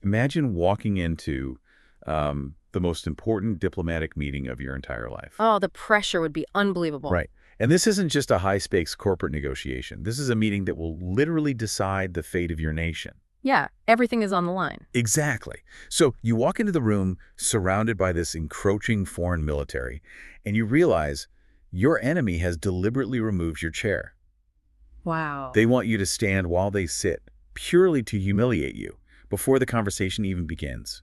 Imagine walking into the most important diplomatic meeting of your entire life. Oh, the pressure would be unbelievable. Right. And this isn't just a high-stakes corporate negotiation. This is a meeting that will literally decide the fate of your nation. Yeah, everything is on the line. Exactly. So you walk into the room surrounded by this encroaching foreign military, and you realize your enemy has deliberately removed your chair. Wow. They want you to stand while they sit, purely to humiliate you, before the conversation even begins.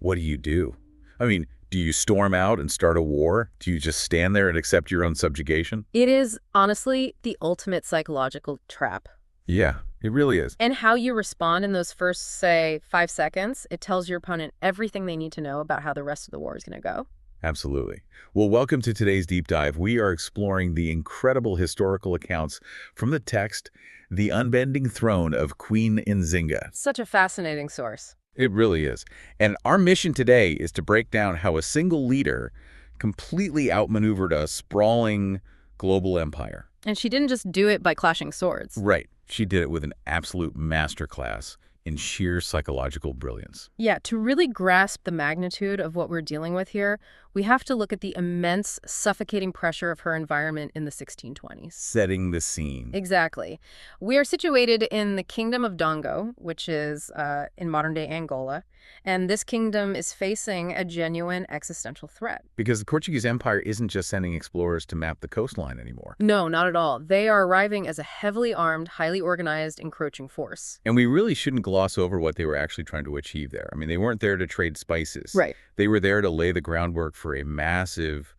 What do? I mean, do you storm out and start a war? Do you just stand there and accept your own subjugation? It is, honestly, the ultimate psychological trap. Yeah, it really is. And how you respond in those first, say, 5 seconds, it tells your opponent everything they need to know about how the rest of the war is going to go. Absolutely. Well, welcome to today's deep dive. We are exploring the incredible historical accounts from the text, The Unbending Throne of Queen Nzinga. Such a fascinating source. It really is. And our mission today is to break down how a single leader completely outmaneuvered a sprawling global empire. And she didn't just do it by clashing swords. Right. She did it with an absolute masterclass in sheer psychological brilliance. Yeah, to really grasp the magnitude of what we're dealing with here, we have to look at the immense, suffocating pressure of her environment in the 1620s. Setting the scene. Exactly. We are situated in the Kingdom of Ndongo, which is in modern-day Angola, and this kingdom is facing a genuine existential threat. Because the Portuguese Empire isn't just sending explorers to map the coastline anymore. No, not at all. They are arriving as a heavily armed, highly organized, encroaching force. And we really shouldn't gloss over what they were actually trying to achieve there. I mean, they weren't there to trade spices. Right. They were there to lay the groundwork for a massive,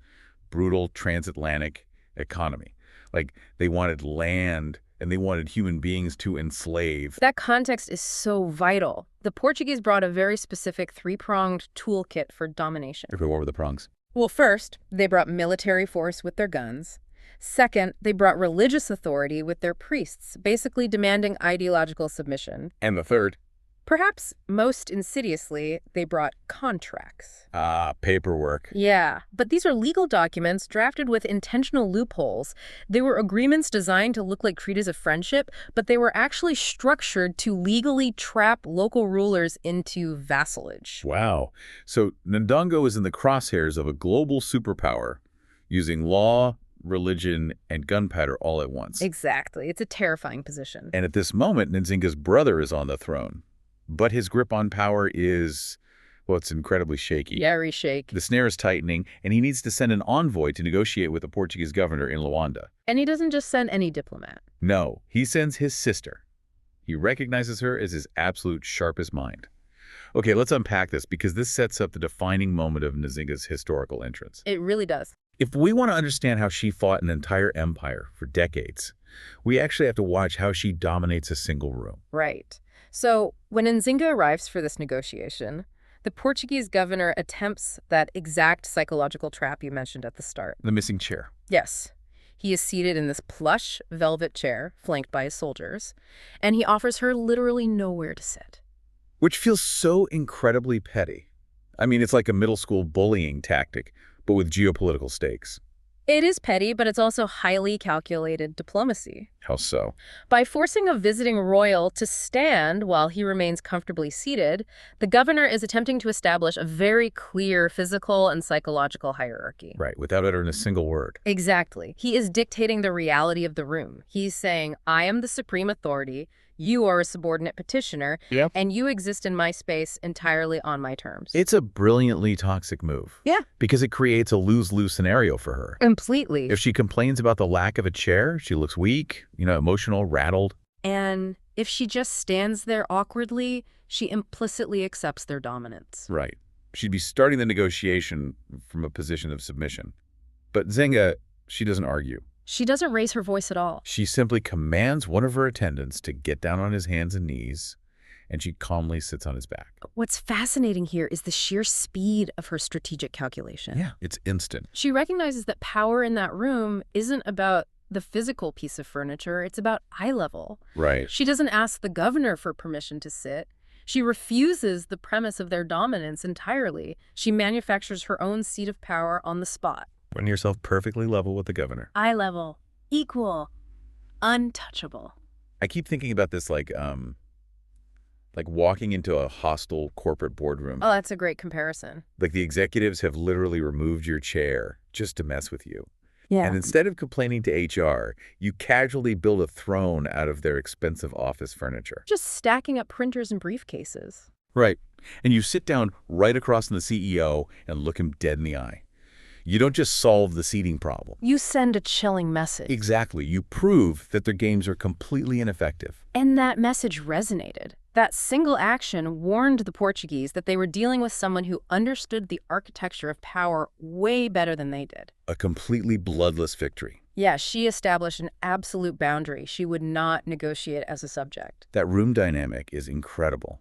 brutal transatlantic economy. Like, they wanted land and they wanted human beings to enslave. That context is so vital. The Portuguese brought a very specific three-pronged toolkit for domination. Okay, what were the prongs? Well, first, they brought military force with their guns. Second, they brought religious authority with their priests, basically demanding ideological submission. And the third? Perhaps most insidiously, they brought contracts. Paperwork. Yeah, but these are legal documents drafted with intentional loopholes. They were agreements designed to look like treaties of friendship, but they were actually structured to legally trap local rulers into vassalage. Wow. So Ndongo is in the crosshairs of a global superpower using law, religion, and gunpowder all at once. Exactly. It's a terrifying position. And at this moment, Nzinga's brother is on the throne. But his grip on power is, well, it's incredibly shaky. Very shaky. The snare is tightening, and he needs to send an envoy to negotiate with the Portuguese governor in Luanda. And he doesn't just send any diplomat. No, he sends his sister. He recognizes her as his absolute sharpest mind. Okay, let's unpack this, because this sets up the defining moment of Nzinga's historical entrance. It really does. If we want to understand how she fought an entire empire for decades, we actually have to watch how she dominates a single room. Right. So when Nzinga arrives for this negotiation, the Portuguese governor attempts that exact psychological trap you mentioned at the start. The missing chair. Yes. He is seated in this plush velvet chair, flanked by his soldiers, and he offers her literally nowhere to sit. Which feels so incredibly petty. I mean, it's like a middle school bullying tactic, but with geopolitical stakes. It is petty, but it's also highly calculated diplomacy. How so? By forcing a visiting royal to stand while he remains comfortably seated, the governor is attempting to establish a very clear physical and psychological hierarchy. Right, without uttering a single word. Exactly. He is dictating the reality of the room. He's saying, I am the supreme authority, you are a subordinate petitioner, and you exist in my space entirely on my terms. It's a brilliantly toxic move. Yeah. Because it creates a lose-lose scenario for her. Completely. If she complains about the lack of a chair, she looks weak, emotional, rattled. And if she just stands there awkwardly, she implicitly accepts their dominance. Right. She'd be starting the negotiation from a position of submission. But Nzinga, she doesn't argue. She doesn't raise her voice at all. She simply commands one of her attendants to get down on his hands and knees, and she calmly sits on his back. What's fascinating here is the sheer speed of her strategic calculation. Yeah, it's instant. She recognizes that power in that room isn't about the physical piece of furniture, it's about eye level. Right. She doesn't ask the governor for permission to sit. She refuses the premise of their dominance entirely. She manufactures her own seat of power on the spot. Putting yourself perfectly level with the governor. Eye level, equal, untouchable. I keep thinking about this like like walking into a hostile corporate boardroom. Oh, that's a great comparison. Like the executives have literally removed your chair just to mess with you. And Yeah. instead of complaining to HR, you casually build a throne out of their expensive office furniture. Just stacking up printers and briefcases. Right. And you sit down right across from the CEO and look him dead in the eye. You don't just solve the seating problem. You send a chilling message. Exactly. You prove that their games are completely ineffective. And that message resonated. That single action warned the Portuguese that they were dealing with someone who understood the architecture of power way better than they did. A completely bloodless victory. Yeah, she established an absolute boundary. She would not negotiate as a subject. That room dynamic is incredible.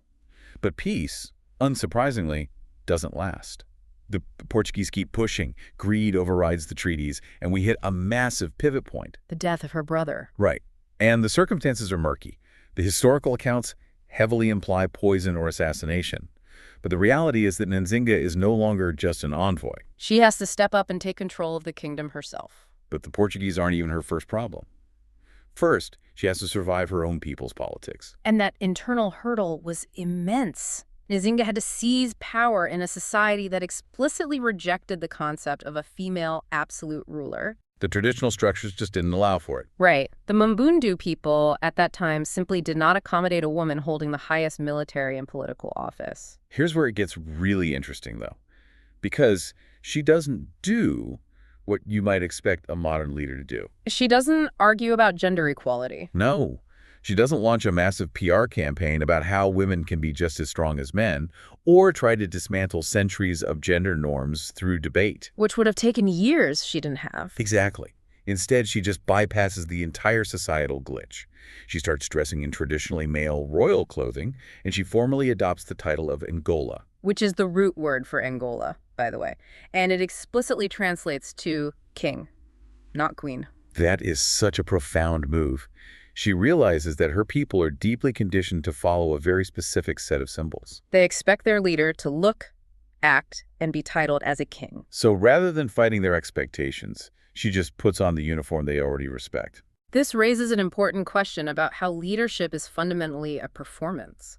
But peace, unsurprisingly, doesn't last. The Portuguese keep pushing, greed overrides the treaties, and we hit a massive pivot point. The death of her brother. Right. And the circumstances are murky. The historical accounts heavily imply poison or assassination. But the reality is that Nzinga is no longer just an envoy. She has to step up and take control of the kingdom herself. But the Portuguese aren't even her first problem. First, she has to survive her own people's politics. And that internal hurdle was immense. Nzinga had to seize power in a society that explicitly rejected the concept of a female absolute ruler. The traditional structures just didn't allow for it. Right. The Mbundu people at that time simply did not accommodate a woman holding the highest military and political office. Here's where it gets really interesting, though. Because she doesn't do what you might expect a modern leader to do. She doesn't argue about gender equality. No. She doesn't launch a massive PR campaign about how women can be just as strong as men, or try to dismantle centuries of gender norms through debate. Which would have taken years she didn't have. Exactly. Instead, she just bypasses the entire societal glitch. She starts dressing in traditionally male royal clothing, and she formally adopts the title of Angola. Which is the root word for Angola, by the way. And it explicitly translates to king, not queen. That is such a profound move. She realizes that her people are deeply conditioned to follow a very specific set of symbols. They expect their leader to look, act, and be titled as a king. So rather than fighting their expectations, she just puts on the uniform they already respect. This raises an important question about how leadership is fundamentally a performance.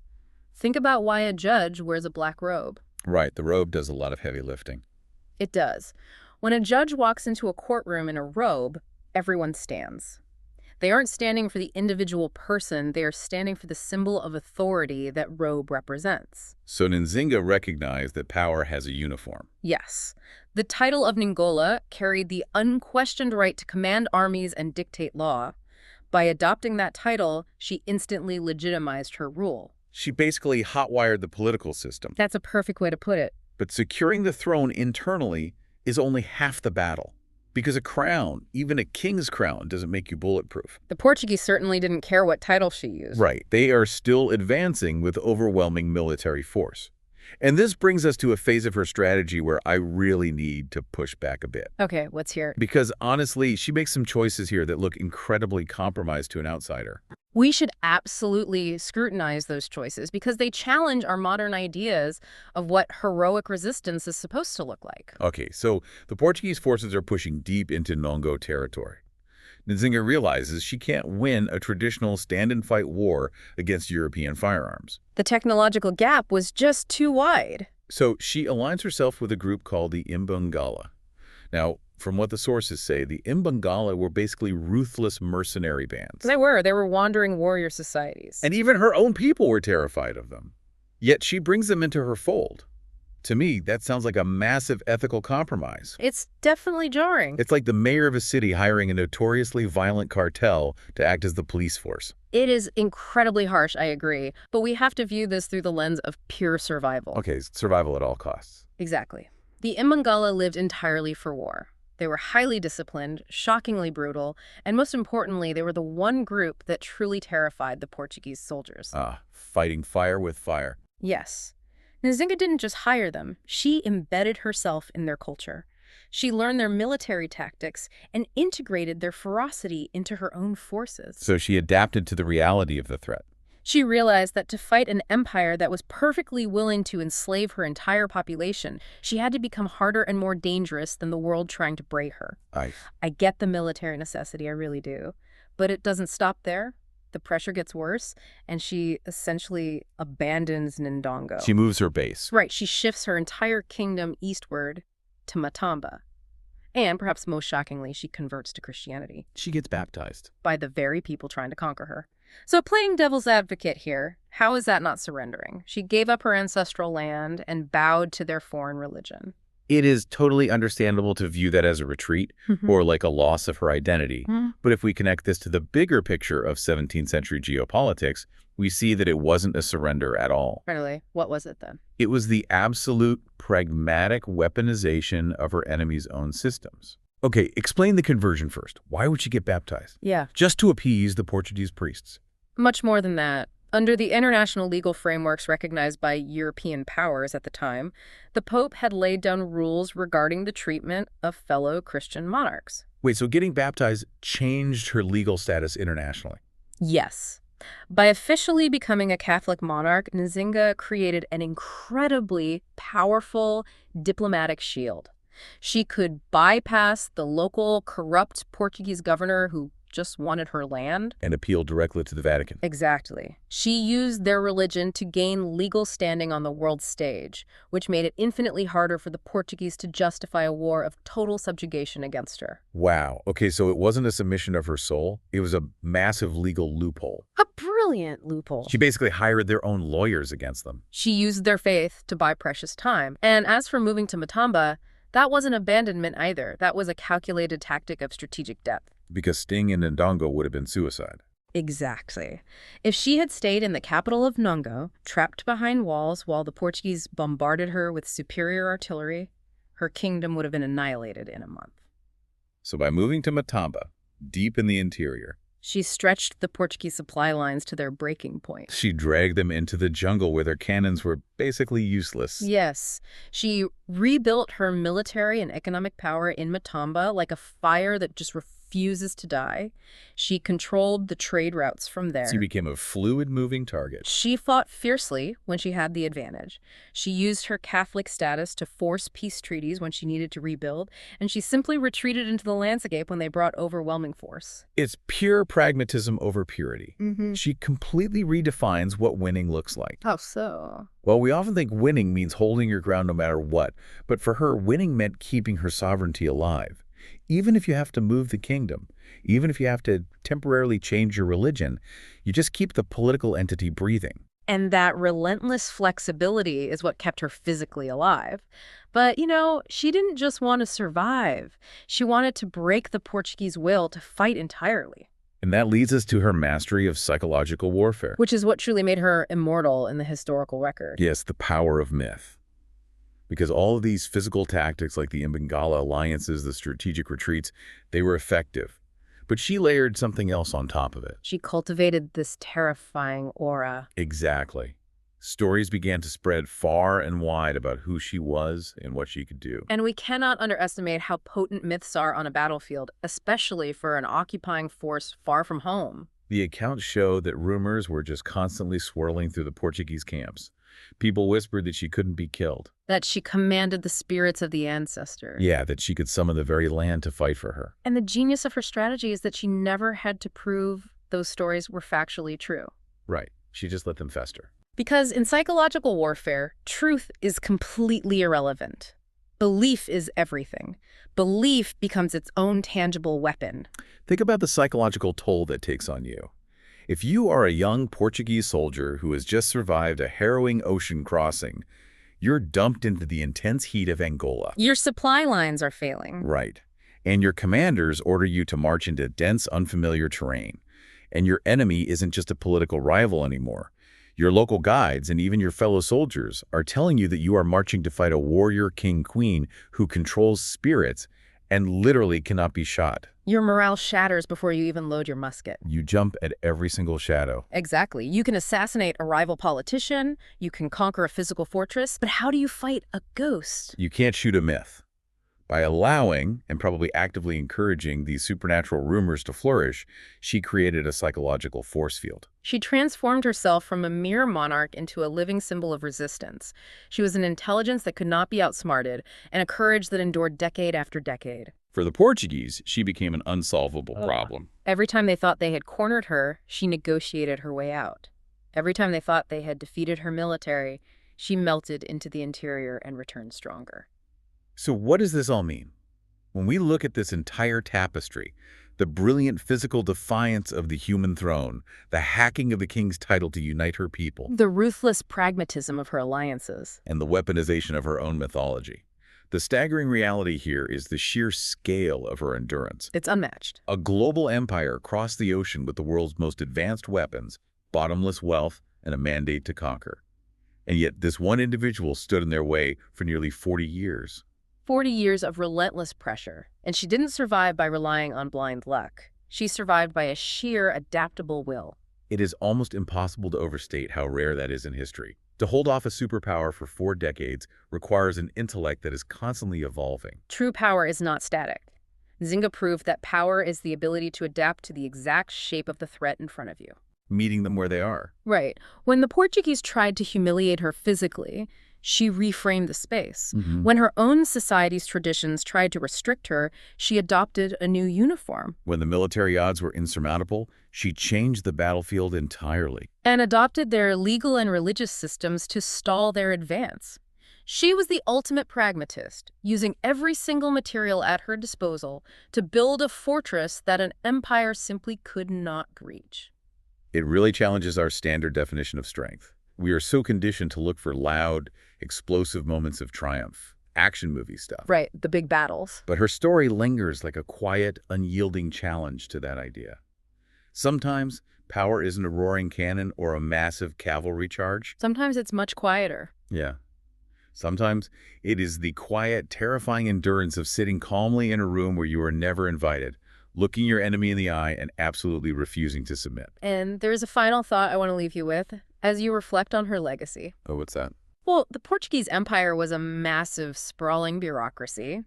Think about why a judge wears a black robe. Right, the robe does a lot of heavy lifting. It does. When a judge walks into a courtroom in a robe, everyone stands. They aren't standing for the individual person, they are standing for the symbol of authority that robe represents. So Nzinga recognized that power has a uniform. Yes. The title of Ningola carried the unquestioned right to command armies and dictate law. By adopting that title, she instantly legitimized her rule. She basically hotwired the political system. That's a perfect way to put it. But securing the throne internally is only half the battle. Because a crown, even a king's crown, doesn't make you bulletproof. The Portuguese certainly didn't care what title she used. Right. They are still advancing with overwhelming military force. And this brings us to a phase of her strategy where I really need to push back a bit. Okay, let's hear it. Because honestly, she makes some choices here that look incredibly compromised to an outsider. We should absolutely scrutinize those choices because they challenge our modern ideas of what heroic resistance is supposed to look like. Okay, so the Portuguese forces are pushing deep into Ndongo territory. Nzinga realizes she can't win a traditional stand-and-fight war against European firearms. The technological gap was just too wide. So she aligns herself with a group called the Imbangala. Now, from what the sources say, the Imbangala were basically ruthless mercenary bands. They were wandering warrior societies. And even her own people were terrified of them. Yet she brings them into her fold. To me, that sounds like a massive ethical compromise. It's definitely jarring. It's like the mayor of a city hiring a notoriously violent cartel to act as the police force. It is incredibly harsh, I agree, but we have to view this through the lens of pure survival. Okay, survival at all costs. Exactly. The Imbangala lived entirely for war. They were highly disciplined, shockingly brutal, and most importantly, they were the one group that truly terrified the Portuguese soldiers. Fighting fire with fire. Yes. Nzinga didn't just hire them, she embedded herself in their culture. She learned their military tactics and integrated their ferocity into her own forces. So she adapted to the reality of the threat. She realized that to fight an empire that was perfectly willing to enslave her entire population, she had to become harder and more dangerous than the world trying to break her. I get the military necessity, I really do. But it doesn't stop there. the pressure gets worse, and she essentially abandons Ndongo. She moves her base. Right, she shifts her entire kingdom eastward to Matamba. And, perhaps most shockingly, she converts to Christianity. She gets baptized. By the very people trying to conquer her. So playing devil's advocate here, how is that not surrendering? She gave up her ancestral land and bowed to their foreign religion. It is totally understandable to view that as a retreat or like a loss of her identity. But if we connect this to the bigger picture of 17th century geopolitics, we see that it wasn't a surrender at all. Really? What was it then? It was the absolute pragmatic weaponization of her enemy's own systems. Okay, explain the conversion first. Why would she get baptized? Yeah. Just to appease the Portuguese priests. Much more than that. Under the international legal frameworks recognized by European powers at the time, the Pope had laid down rules regarding the treatment of fellow Christian monarchs. Wait, so getting baptized changed her legal status internationally? Yes. By officially becoming a Catholic monarch, Nzinga created an incredibly powerful diplomatic shield. She could bypass the local corrupt Portuguese governor who just wanted her land. And appeal directly to the Vatican. Exactly. She used their religion to gain legal standing on the world stage, which made it infinitely harder for the Portuguese to justify a war of total subjugation against her. Wow. Okay, so it wasn't a submission of her soul. It was a massive legal loophole. A brilliant loophole. She basically hired their own lawyers against them. She used their faith to buy precious time. And as for moving to Matamba, that wasn't abandonment either. That was a calculated tactic of strategic depth. Because staying in Ndongo would have been suicide. Exactly. If she had stayed in the capital of Ndongo, trapped behind walls while the Portuguese bombarded her with superior artillery, her kingdom would have been annihilated in a month. So by moving to Matamba, deep in the interior, she stretched the Portuguese supply lines to their breaking point. She dragged them into the jungle where their cannons were basically useless. Yes. She rebuilt her military and economic power in Matamba like a fire that just refuses to die. She controlled the trade routes from there. She became a fluid moving target. She fought fiercely when she had the advantage. She used her Catholic status to force peace treaties when she needed to rebuild, and she simply retreated into the landscape when they brought overwhelming force. It's pure pragmatism over purity. She completely redefines what winning looks like. How so? Well, we often think winning means holding your ground no matter what, but for her, winning meant keeping her sovereignty alive. Even if you have to move the kingdom, even if you have to temporarily change your religion, you just keep the political entity breathing. And that relentless flexibility is what kept her physically alive. But, she didn't just want to survive. She wanted to break the Portuguese will to fight entirely. And that leads us to her mastery of psychological warfare. Which is what truly made her immortal in the historical record. Yes, the power of myth. Because all of these physical tactics like the Imbangala alliances, the strategic retreats, they were effective. But she layered something else on top of it. She cultivated this terrifying aura. Exactly. Stories began to spread far and wide about who she was and what she could do. And we cannot underestimate how potent myths are on a battlefield, especially for an occupying force far from home. The accounts show that rumors were just constantly swirling through the Portuguese camps. People whispered that she couldn't be killed. That she commanded the spirits of the ancestors. Yeah, that she could summon the very land to fight for her. And the genius of her strategy is that she never had to prove those stories were factually true. Right. She just let them fester. Because in psychological warfare, truth is completely irrelevant. Belief is everything. Belief becomes its own tangible weapon. Think about the psychological toll that takes on you. If you are a young Portuguese soldier who has just survived a harrowing ocean crossing, you're dumped into the intense heat of Angola. Your supply lines are failing. Right. And your commanders order you to march into dense, unfamiliar terrain. And your enemy isn't just a political rival anymore. Your local guides and even your fellow soldiers are telling you that you are marching to fight a warrior king-queen who controls spirits and literally cannot be shot. Your morale shatters before you even load your musket. You jump at every single shadow. Exactly. You can assassinate a rival politician, you can conquer a physical fortress, but how do you fight a ghost? You can't shoot a myth. By allowing, and probably actively encouraging, these supernatural rumors to flourish, she created a psychological force field. She transformed herself from a mere monarch into a living symbol of resistance. She was an intelligence that could not be outsmarted, and a courage that endured decade after decade. For the Portuguese, she became an unsolvable Ugh. problem. Every time they thought they had cornered her, she negotiated her way out. Every time they thought they had defeated her military, she melted into the interior and returned stronger. So what does this all mean? When we look at this entire tapestry, the brilliant physical defiance of the human throne, the hacking of the king's title to unite her people, The ruthless pragmatism of her alliances. and the weaponization of her own mythology, the staggering reality here is the sheer scale of her endurance. It's unmatched. A global empire crossed the ocean with the world's most advanced weapons, bottomless wealth, and a mandate to conquer. And yet this one individual stood in their way for nearly 40 years. 40 years of relentless pressure. And she didn't survive by relying on blind luck. She survived by a sheer adaptable will. It is almost impossible to overstate how rare that is in history. To hold off a superpower for 4 decades requires an intellect that is constantly evolving. True power is not static. Nzinga proved that power is the ability to adapt to the exact shape of the threat in front of you. Meeting them where they are. Right. When the Portuguese tried to humiliate her physically, she reframed the space. When her own society's traditions tried to restrict her, she adopted a new uniform. When the military odds were insurmountable, she changed the battlefield entirely. And adopted their legal and religious systems to stall their advance. She was the ultimate pragmatist, using every single material at her disposal to build a fortress that an empire simply could not reach. It really challenges our standard definition of strength. We are so conditioned to look for loud, explosive moments of triumph, action movie stuff. Right, the big battles. But her story lingers like a quiet, unyielding challenge to that idea. Sometimes, power isn't a roaring cannon or a massive cavalry charge. Sometimes it's much quieter. Yeah. Sometimes, it is the quiet, terrifying endurance of sitting calmly in a room where you are never invited, looking your enemy in the eye and absolutely refusing to submit. And there's a final thought I want to leave you with as you reflect on her legacy. Oh, what's that? Well, the Portuguese Empire was a massive, sprawling bureaucracy.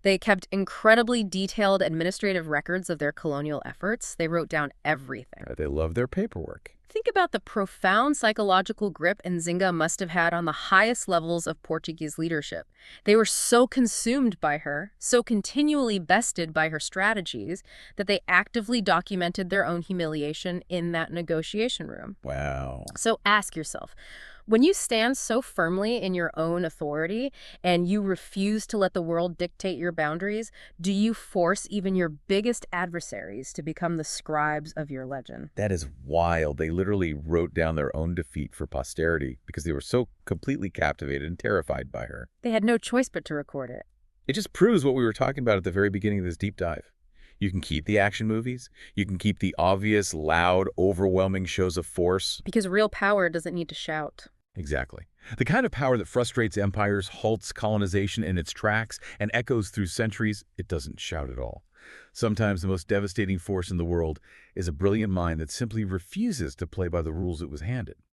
They kept incredibly detailed administrative records of their colonial efforts. They wrote down everything. They love their paperwork. Think about the profound psychological grip Nzinga must have had on the highest levels of Portuguese leadership. They were so consumed by her, so continually bested by her strategies, that they actively documented their own humiliation in that negotiation room. Wow. So ask yourself, when you stand so firmly in your own authority and you refuse to let the world dictate your boundaries, do you force even your biggest adversaries to become the scribes of your legend? That is wild. They literally wrote down their own defeat for posterity because they were so completely captivated and terrified by her. They had no choice but to record it. It just proves what we were talking about at the very beginning of this deep dive. You can keep the action movies. You can keep the obvious, loud, overwhelming shows of force. Because real power doesn't need to shout. Exactly. The kind of power that frustrates empires, halts colonization in its tracks, and echoes through centuries, it doesn't shout at all. Sometimes the most devastating force in the world is a brilliant mind that simply refuses to play by the rules it was handed.